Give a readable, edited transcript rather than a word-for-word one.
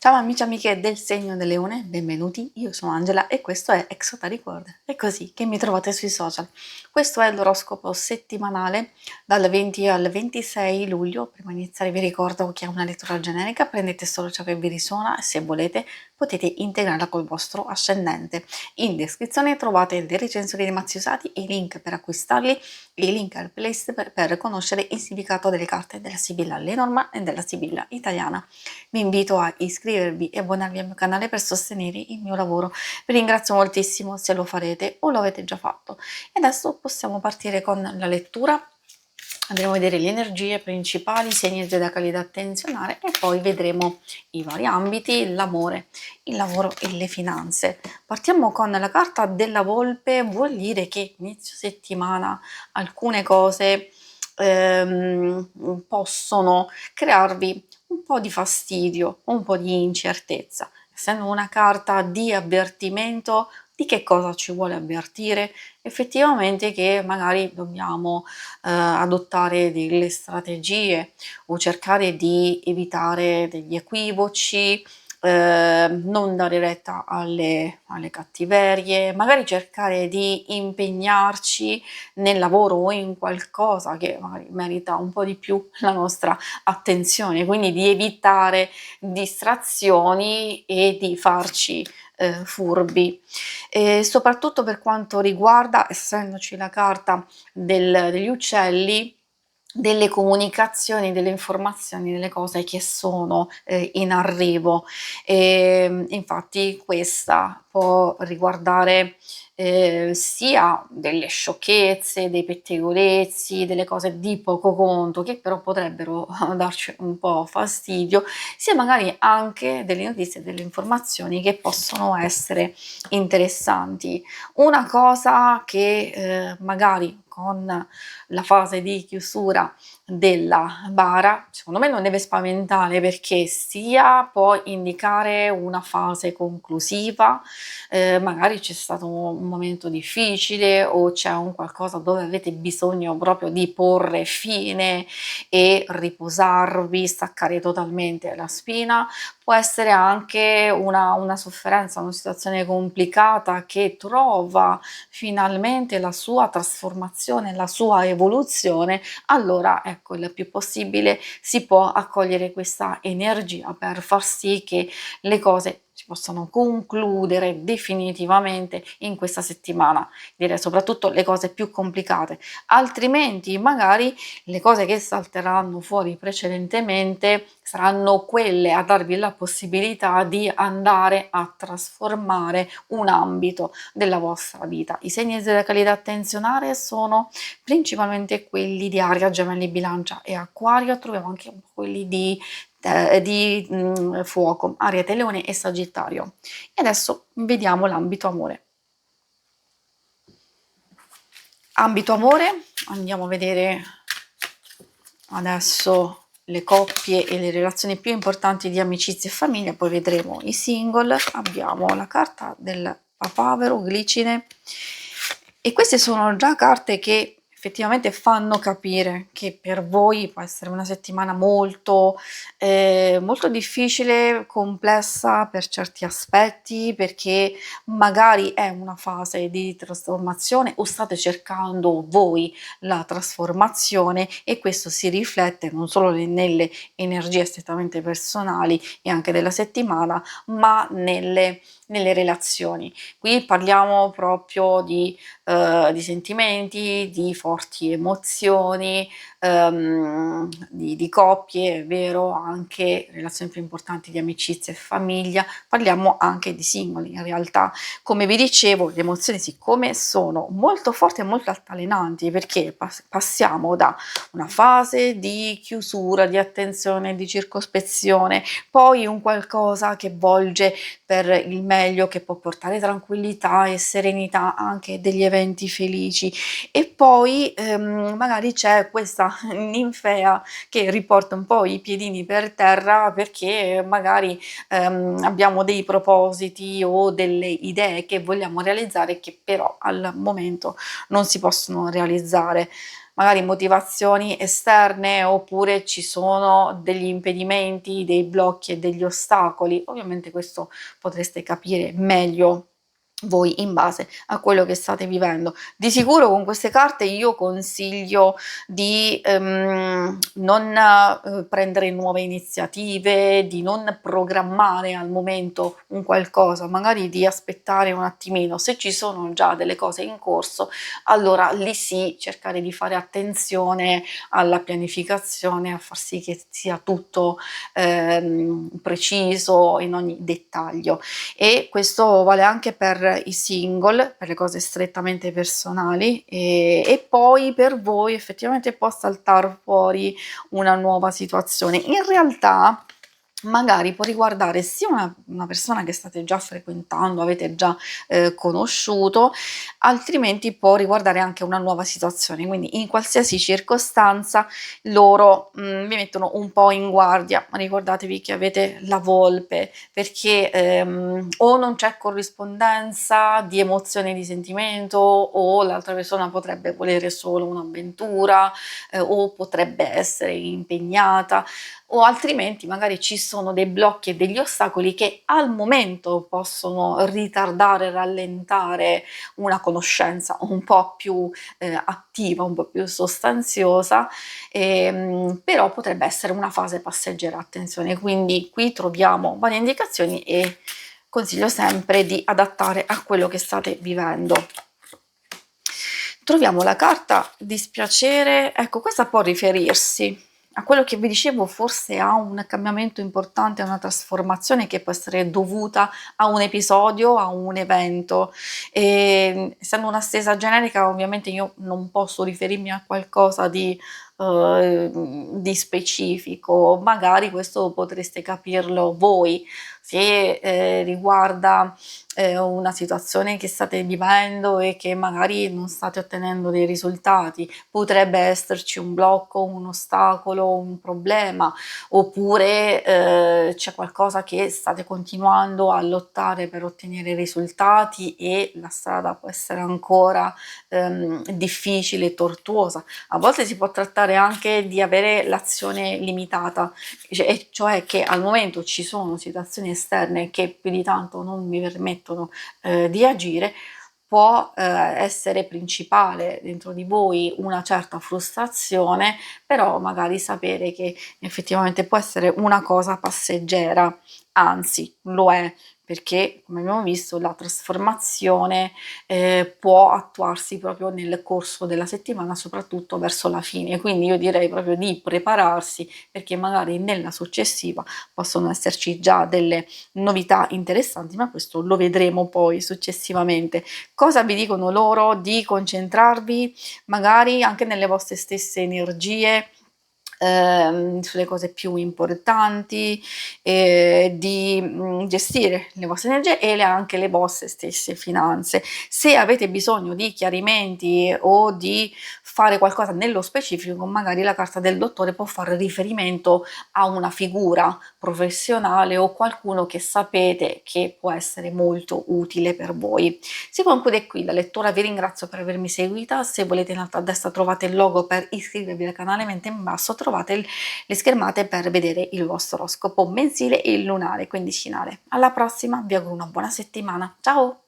Ciao amici e amiche del segno del leone, benvenuti, io sono Angela e questo è Exota Record. È così che mi trovate sui social. Questo è l'oroscopo settimanale dal 20 al 26 luglio. Prima di iniziare vi ricordo che è una lettura generica, prendete solo ciò che vi risuona e se volete potete integrarla col vostro ascendente. In descrizione trovate le recensioni dei mazzi usati e i link per acquistarli e i link al playlist per conoscere il significato delle carte della Sibilla Lenormand e della Sibilla italiana. Vi invito a iscrivervi e abbonarvi al mio canale per sostenere il mio lavoro. Vi ringrazio moltissimo se lo farete o lo avete già fatto. E adesso possiamo partire con la lettura. Andremo a vedere le energie principali, i segni zodiacali da attenzionare e poi vedremo i vari ambiti, l'amore, il lavoro e le finanze. Partiamo con la carta della Volpe, vuol dire che inizio settimana alcune cose possono crearvi un po' di fastidio, un po' di incertezza. Essendo una carta di avvertimento, di che cosa ci vuole avvertire? Effettivamente che magari dobbiamo adottare delle strategie o cercare di evitare degli equivoci, non dare retta alle cattiverie, magari cercare di impegnarci nel lavoro o in qualcosa che magari merita un po' di più la nostra attenzione, quindi di evitare distrazioni e di farci furbi. E soprattutto per quanto riguarda, essendoci la carta degli uccelli, delle comunicazioni, delle informazioni, delle cose che sono in arrivo. Infatti questa può riguardare sia delle sciocchezze, dei pettegolezzi, delle cose di poco conto che però potrebbero darci un po' fastidio, sia magari anche delle notizie, delle informazioni che possono essere interessanti. Una cosa che magari con la fase di chiusura della bara, secondo me non deve spaventare perché sia può indicare una fase conclusiva, magari c'è stato un momento difficile o c'è un qualcosa dove avete bisogno proprio di porre fine e riposarvi, staccare totalmente la spina, può essere anche una sofferenza, una situazione complicata che trova finalmente la sua trasformazione, la sua evoluzione, allora ecco il più possibile si può accogliere questa energia per far sì che le cose si possano concludere definitivamente in questa settimana, direi soprattutto le cose più complicate, altrimenti magari le cose che salteranno fuori precedentemente saranno quelle a darvi la possibilità di andare a trasformare un ambito della vostra vita. I segni zodiacali da attenzionare sono principalmente quelli di Aria, Gemelli, Bilancia e Acquario, troviamo anche un po' quelli di fuoco, Ariete, Leone e Sagittario. E adesso vediamo l'ambito amore. Ambito amore, andiamo a vedere adesso le coppie e le relazioni più importanti di amicizia e famiglia, poi vedremo i single. Abbiamo la carta del papavero, glicine, e queste sono già carte che effettivamente fanno capire che per voi può essere una settimana molto difficile, complessa per certi aspetti, perché magari è una fase di trasformazione o state cercando voi la trasformazione e questo si riflette non solo nelle energie strettamente personali e anche della settimana, ma nelle relazioni. Qui parliamo proprio di sentimenti, di forti emozioni, di coppie, è vero, anche relazioni più importanti di amicizia e famiglia, parliamo anche di singoli. In realtà, come vi dicevo, le emozioni siccome sono molto forti e molto altalenanti, perché passiamo da una fase di chiusura, di attenzione, di circospezione, poi un qualcosa che volge per il meglio, che può portare tranquillità e serenità, anche degli eventi felici, e poi poi magari c'è questa ninfea che riporta un po' i piedini per terra perché magari abbiamo dei propositi o delle idee che vogliamo realizzare che però al momento non si possono realizzare. Magari motivazioni esterne oppure ci sono degli impedimenti, dei blocchi e degli ostacoli. Ovviamente questo potreste capire meglio voi in base a quello che state vivendo. Di sicuro con queste carte io consiglio di non prendere nuove iniziative, di non programmare al momento un qualcosa, magari di aspettare un attimino. Se ci sono già delle cose in corso, allora lì sì, cercare di fare attenzione alla pianificazione, a far sì che sia tutto preciso in ogni dettaglio. E questo vale anche per i single, per le cose strettamente personali e poi per voi effettivamente può saltar fuori una nuova situazione. In realtà magari può riguardare sia una persona che state già frequentando, avete già conosciuto, altrimenti può riguardare anche una nuova situazione, quindi in qualsiasi circostanza loro vi mettono un po' in guardia, ma ricordatevi che avete la volpe, perché o non c'è corrispondenza di emozione e di sentimento, o l'altra persona potrebbe volere solo un'avventura, o potrebbe essere impegnata, o altrimenti magari ci sono dei blocchi e degli ostacoli che al momento possono ritardare, rallentare una conoscenza un po' più attiva, un po' più sostanziosa, però potrebbe essere una fase passeggera, attenzione, quindi qui troviamo varie indicazioni e consiglio sempre di adattare a quello che state vivendo. Troviamo la carta dispiacere, ecco questa può riferirsi a quello che vi dicevo, forse a un cambiamento importante, a una trasformazione che può essere dovuta a un episodio, a un evento. Essendo una stesa generica, ovviamente io non posso riferirmi a qualcosa di specifico, magari questo potreste capirlo voi. Se riguarda una situazione che state vivendo e che magari non state ottenendo dei risultati, potrebbe esserci un blocco, un ostacolo, un problema, oppure c'è qualcosa che state continuando a lottare per ottenere risultati e la strada può essere ancora difficile, tortuosa. A volte si può trattare anche di avere l'azione limitata, cioè che al momento ci sono situazioni esterne che più di tanto non vi permettono di agire. Può essere principale dentro di voi una certa frustrazione, però magari sapere che effettivamente può essere una cosa passeggera, anzi lo è, perché come abbiamo visto la trasformazione può attuarsi proprio nel corso della settimana, soprattutto verso la fine, quindi io direi proprio di prepararsi perché magari nella successiva possono esserci già delle novità interessanti, ma questo lo vedremo poi successivamente. Cosa vi dicono loro? Di concentrarvi magari anche nelle vostre stesse energie, sulle cose più importanti, di gestire le vostre energie e anche le vostre stesse finanze. Se avete bisogno di chiarimenti o di fare qualcosa nello specifico, magari la carta del dottore può fare riferimento a una figura professionale o qualcuno che sapete che può essere molto utile per voi. Si conclude qui la lettura, vi ringrazio per avermi seguita. Se volete in alto a destra trovate il logo per iscrivervi al canale, mentre in basso trovate le schermate per vedere il vostro oroscopo mensile e lunare, quindicinale. Alla prossima, vi auguro una buona settimana, ciao!